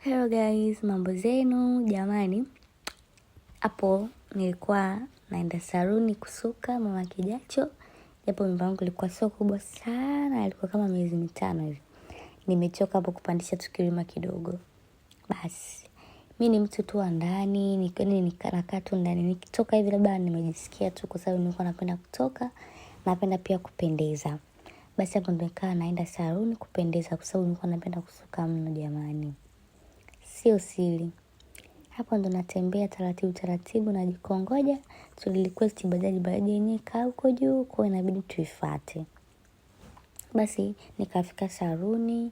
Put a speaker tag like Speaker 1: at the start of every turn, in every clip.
Speaker 1: Hello guys, mambo zenu jamani. Hapo nilikuwa naenda saluni kusuka mama kijacho. Japo mimba yangu ilikuwa sio kubwa sana, ilikuwa kama miezi 5 hivi. Nimechoka hapo kupandisha tukilima kidogo. Basi mimi ni mtu tu wa ndani, nakaa tu ndani. Nikitoka hivi labda nimejisikia tu kwa sababu nilikuwa napenda kutoka, napenda pia kupendeza. Basi hapo nimekaa naenda saluni kupendeza kwa sababu nilikuwa napenda kusuka mno jamani. Sio siri. Hapo ndo natembea taratibu najikongoja. Tulirequest bajaji yenyewe kaa huko juu, kwa inabidi tuifuate. Basi nikafika saluni,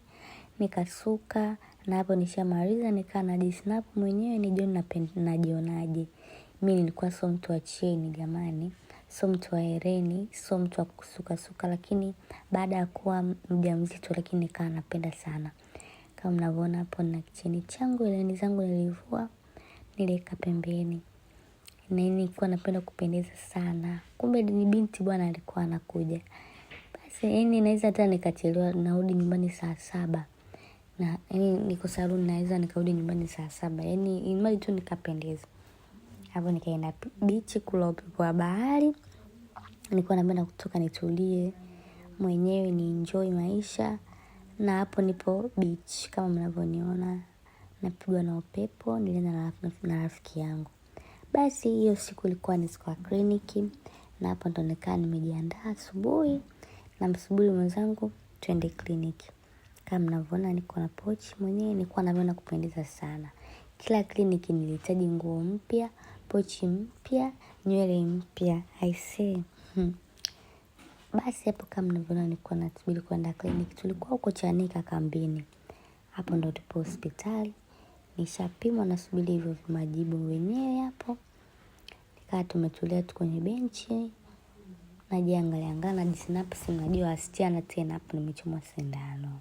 Speaker 1: nikasuka, na hapo nishamaliza nikaa najisnap mwenyewe nijue najionaje. Mimi nilikuwa sio mtu wa cheni jamani, sio mtu wa hereni, sio mtu wa kusuka, lakini baada ya kuwa mjamzito lakini nikaa napenda sana. Kama mnavyoona hapo na kicheni changu, hereni zangu nilivua, niliweka pembeni. Na nilikuwa napenda kupendeza sana. Kumbe ni binti bwana alikuwa anakuja. Basi naweza hata nikachelewa narudi nyumbani saa 7. Na niko saluni naweza nikarudi nyumbani saa 7. Imali tu nikapendeza. Hapo nikaenda beach kula upepo wa bahari. Nilikuwa napenda kutoka nitulie mwenyewe ni enjoy maisha. Na hapo nipo beach kama mnavyoniona. Napigwa na upepo, nilienda na rafiki yangu. Basi hiyo siku ilikuwa ni siku ya kliniki. Na hapo ndo nikaa nimejiandaa asubuhi. Na msubiri mwenzangu twende kliniki. Kama mnavyoona niko na pochi mwenyewe, nilikuwa napenda kupendeza sana. Kila kliniki nilihitaji nguo mpya, pochi mpya, nywele mpya. I say. Basi hapo kama mnavyoona nilikuwa nasubiri kwenda kliniki. Tulikuwa huko Chanika kambini. Hapo ndo tupo hospitali. Nishapimwa nasubiri hivyo majibu wenyewe hapo. Nikaa tumetulia tu kwenye benchi. Najiangalia najisnap, si mnajua wasichana tena hapo nimechomwa sindano.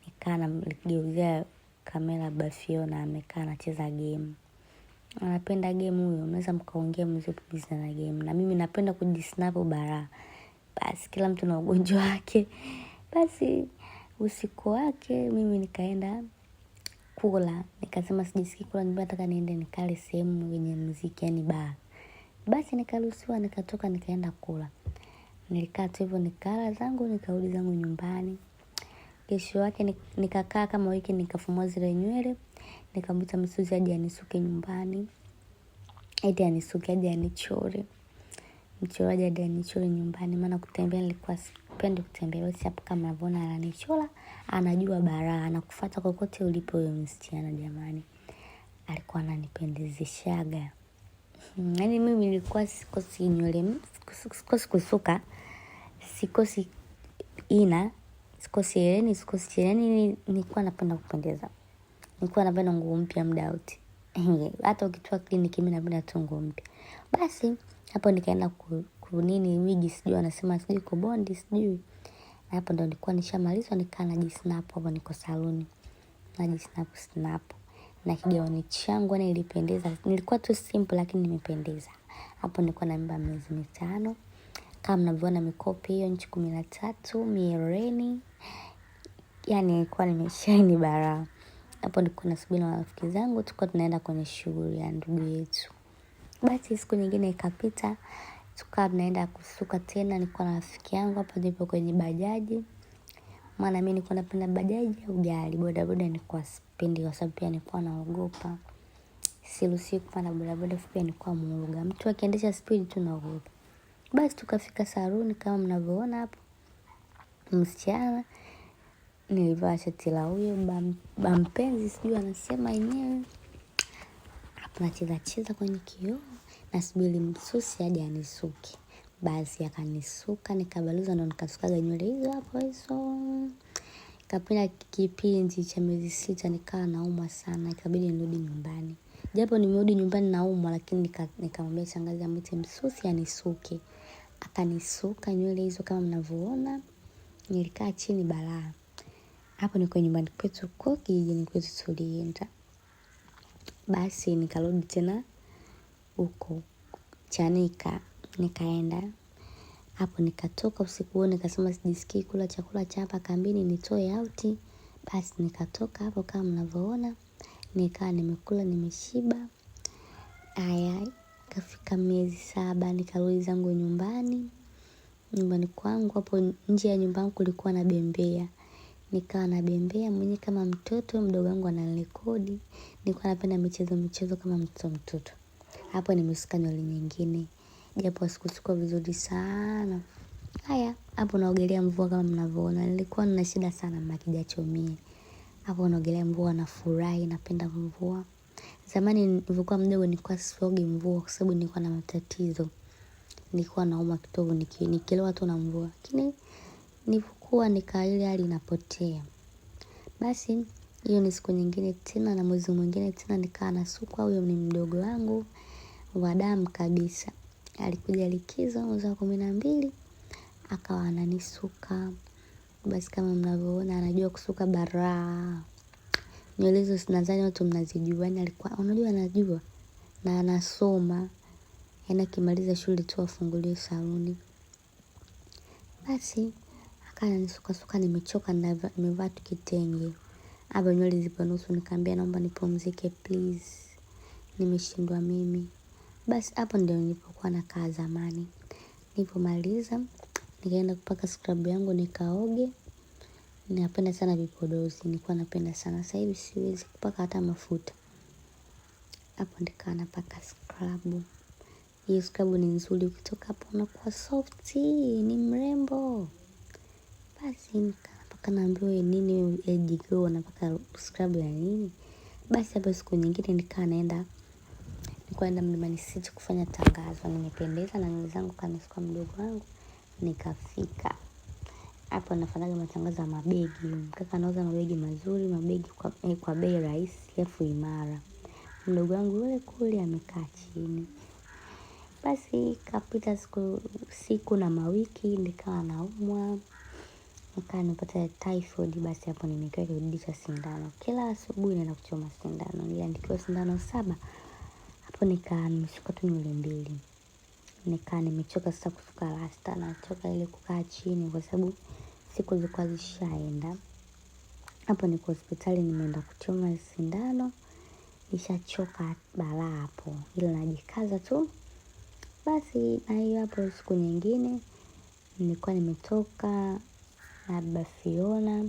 Speaker 1: Nikaa nageuzia kamera Bafiona amekaa anacheza game. Anapenda game huyo, unaweza mkaongea mzipo busy na game. Na mimi napenda kujisnap bara. Basi kila mtu na ugonjwa wake. Basi usiku wake mimi nikaenda kula. Nikasema sijisikii kula nataka niende nikale sehemu yenye muziki yani bar. Basi nikaruhusiwa nikatoka nikaenda kula. Nilikaa tu hivyo nikala zangu nikarudi zangu nyumbani. Kesho yake nikakaa kama wiki nikafumua zile nywele. Nikamwita msusi aje anisuke nyumbani. Eti anisuke aje anichore. Mchoraji aje anichore nyumbani maana kutembea nilikuwa sipendi kutembea. Basi hapo kama mnavyoona ananichora, anajua bara, anakufuata kokote ulipo huyo msichana jamani. Alikuwa ananipendezeshaga. Yaani mimi nilikuwa sikosi nywele, sikosi kusuka, sikosi sikosi hereni, sikosi cheni, nilikuwa napenda kupendeza. Nilikuwa napenda nguo mpya muda wote. Hata ukitoa kliniki mimi napenda tu nguo mpya. Basi hapo nikaenda kunini wigi sijui anasema sijui kobondi sijui. Na hapo ndo nilikuwa nishamaliza nikaa najisnap hapo niko saluni. Najisnap. Na kigauni changu nilipendeza. Nilikuwa tu simple lakini nimependeza. Hapo nilikuwa na mimba miezi 5. Kama mnavyoona mikopi hiyo inchi 13, miereni. Yaani nilikuwa nimeshine bara. Hapo nilikuwa nasubiri na rafiki zangu tulikuwa tunaenda kwenye shughuli ya ndugu yetu. Basi siku nyingine ikapita. Tukawa tunaenda kusuka tena nilikuwa na rafiki yangu hapo ndipo kwenye bajaji. Maana mimi nilikuwa napenda bajaji au gari. Bodaboda nilikuwa sipendi kwa sababu pia nilikuwa naogopa. Siruhusiwi kupanda bodaboda pia nilikuwa muoga. Mtu akiendesha speed tu naogopa. Basi tukafika saluni kama mnavyoona hapo. Msichana nilivaa shati la huyo bampenzi sijui anasema yenyewe. Hapo nacheza kwenye kioo. Nasubiri msusi aje anisuke. Basi akanisuka nikabaluza ndo nikasukaga nywele hizo hapo hizo. Kapina kipindi cha miezi 6 nikaa naumwa sana. Ikabidi nirudi nyumbani. Japo nimerudi nyumbani naumwa lakini nikamwambia shangazi amwite msusi anisuke. Akanisuka nywele hizo kama mnavyoona. Nilikaa chini balaa. Hapo niko nyumbani kwetu huko kijijini kwetu tulienda. Basi nikarudi tena huko Chanika nikaenda. Hapo nikatoka usiku huo nikasema sijisikii kula chakula cha hapa kambini nitoe out. Basi nikatoka hapo kama mnavyoona. Nikaa nimekula nimeshiba. Haya, kafika miezi 7 nikarudi zangu nyumbani kwangu. Hapo nje ya nyumba yangu kulikuwa na bembea. Nikawa na bembea mwenye kama mtoto, mdogo wangu ananirekodi. Nilikuwa napenda michezo kama mtoto. Hapo nimesuka nywele nyingine. Japo sikusuka vizuri sana. Haya, hapo naogelea mvua kama mnavyoona. Nilikuwa nina shida sana na kijacho mie. Hapo naogelea mvua nafurahi, napenda mvua. Zamani nilivyokuwa mdogo nilikuwa siogi mvua kwa sababu nilikuwa na matatizo. Nilikuwa naumwa kitovu nikiloa tu na mvua. Lakini nilivyokuwa ile hali inapotea. Basi hiyo ni siku nyingine tena na mwezi mwingine tena nikawa nasukwa. Huyo ni mdogo wangu wa damu kabisa. Alikuja likizo mwezi wa 12 akawa ananisuka. Basi kama mnavyoona anajua kusuka bara. Nywele hizo nadhani watu mnazijua. Alikuwa unajua anajua na anasoma. Akimaliza shule tu afungulie saluni. Basi akawa ananisuka nimechoka na nimevaa tu kitenge. Hapo nywele zipo nusu nikamwambia naomba nipumzike please. Nimeshindwa mimi. Basi hapo ndio nilipokuwa nakaa zamani. Nilipomaliza nikaenda kupaka scrub yangu nikaoge. Ninapenda sana vipodozi, nilikuwa napenda sana. Sasa hivi siwezi kupaka hata mafuta. Hapo nikawa napaka scrub. Hiyo scrub ni nzuri, ukitoka hapo unakuwa soft, ni mrembo. Basi nikapaka, naambiwa nini age girl unapaka scrub ya nini? Basi hapo siku nyingine nilikuwa naenda Mlimani City kufanya tangazo. Nimependeza na nywele zangu kanisuka mdogo wangu. Nikafika. Hapo nafanyaga matangazo ya mabegi. Kaka anauza mabegi mazuri, mabegi kwa bei rahisi, alafu imara. Mdogo wangu yule kule amekaa chini. Basi kapita siku na mawiki nikawa naumwa. Nikawa nimepata typhoid. Basi hapo nimewekewa kidude cha sindano. Kila asubuhi naenda kuchoma sindano. Niliandikiwa sindano 7. Hapo nikaa nimeshuka tu nywele 2. Nikaa nimechoka sasa kusuka rasta. Nachoka ile kukaa chini kwa sababu siku zilikuwa zishaenda. Hapo niko hospitali nimeenda kuchoma sindano. Nishachoka balaa hapo. Ila najikaza tu. Basi na hiyo hapo siku nyingine nilikuwa nimetoka na baba Fiona.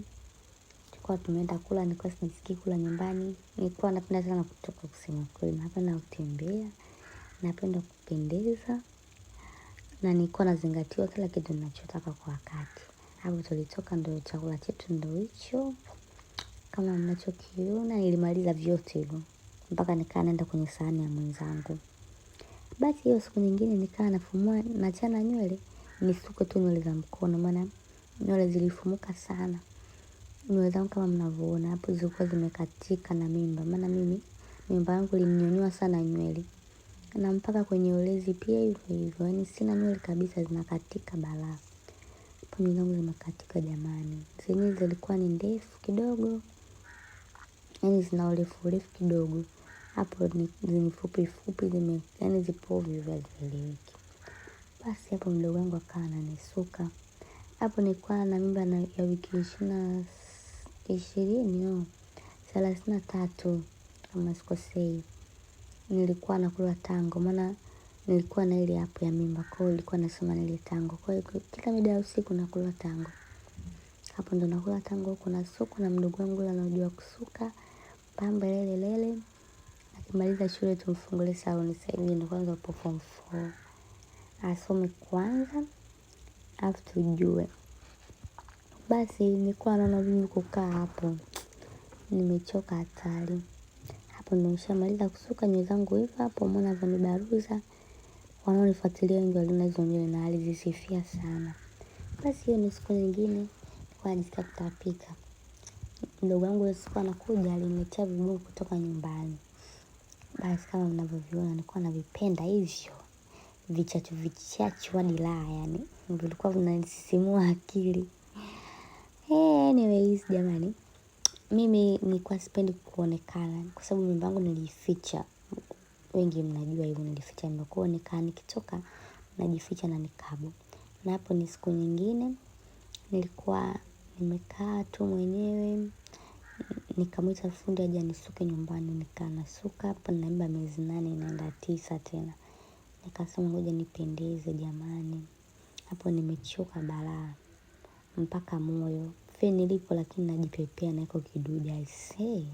Speaker 1: Tulikuwa tumeenda kula, nilikuwa sijisikii kula nyumbani. Nilikuwa napenda sana kutoka kusema kweli. Napenda kutembea. Napenda kupendeza. Na nilikuwa nazingatiwa kila kitu ninachotaka kwa wakati. Hapo tulitoka ndio chakula chetu ndio hicho. Kama mnachokiona nilimaliza vyote hivyo. Mpaka nikaa naenda kwenye sahani ya mwenzangu. Basi hiyo siku nyingine nikaa nafumua nachana nywele. Nisuke tu nywele za mkono. Maana nywele zilifumuka sana. Nywele zangu kama mnavyoona. Hapo zilikuwa zimekatika na mimba. Maana mimba yangu ilininyonyoa sana nywele. Na mpaka kwenye ulezi pia hivyo. Yaani sina nywele kabisa zinakatika balaa. Hapo nywele zangu zimekatika jamani. Zenyewe zilikuwa ni ndefu kidogo. Yaani zina urefu kidogo. Hapo ni fupi yaani zipo hivyo hazieleweki. Basi hapo mdogo wangu akawa ananisuka. Hapo nilikuwa na mimba ya wiki 33 kama sikosei. Nilikuwa nakula tango. Maana nilikuwa na ile hapo ya mimba. Kwa hiyo nilikuwa nasema nile tango. Kwa hiyo kila mida ya usiku nakula tango. Hapo ndo nakula tango huko nasuka na mdogo wangu yule anajua kusuka. Pamba lele. Akimaliza shule tumfungulie saloni sasa hivi ndo kwanza upo form 4. Asome kwanza alafu tujue. Basi nilikuwa naona mimi kukaa hapo. Nimechoka hatari. Hapo ndo nishamaliza kusuka nywele zangu hivyo hapo mbona vanibaruza. Wanaonifuatilia wengi waliona hizo nywele na alizisifia sana. Basi hiyo ni siku nyingine nilikuwa najisikia kutapika. Mdogo wangu yule siku anakuja aliniletea vibuyu kutoka nyumbani. Basi kama mnavyoviona nilikuwa navipenda hivyo. Vichachu hadi raha yani. Vilikuwa vinanisisimua akili. Anyways jamani. Mimi nilikuwa sipendi kuonekana. Kwa sababu mimba yangu nilificha. Wengi mnajua hivyo nilificha mimba. Kwa hiyo nikaa nikitoka najificha na nikabu. Na hapo ni siku nyingine. Nilikuwa nimekaa tu mwenyewe. Nikamwita fundi aje nisuke nyumbani, nikanasuka hapo naimba miezi 8 inaenda 9 tena. Nikasema ngoja nipendeze jamani. Hapo nimechoka balaa. Mpaka moyo. Feni lipo lakini najipepea na iko kidude I say.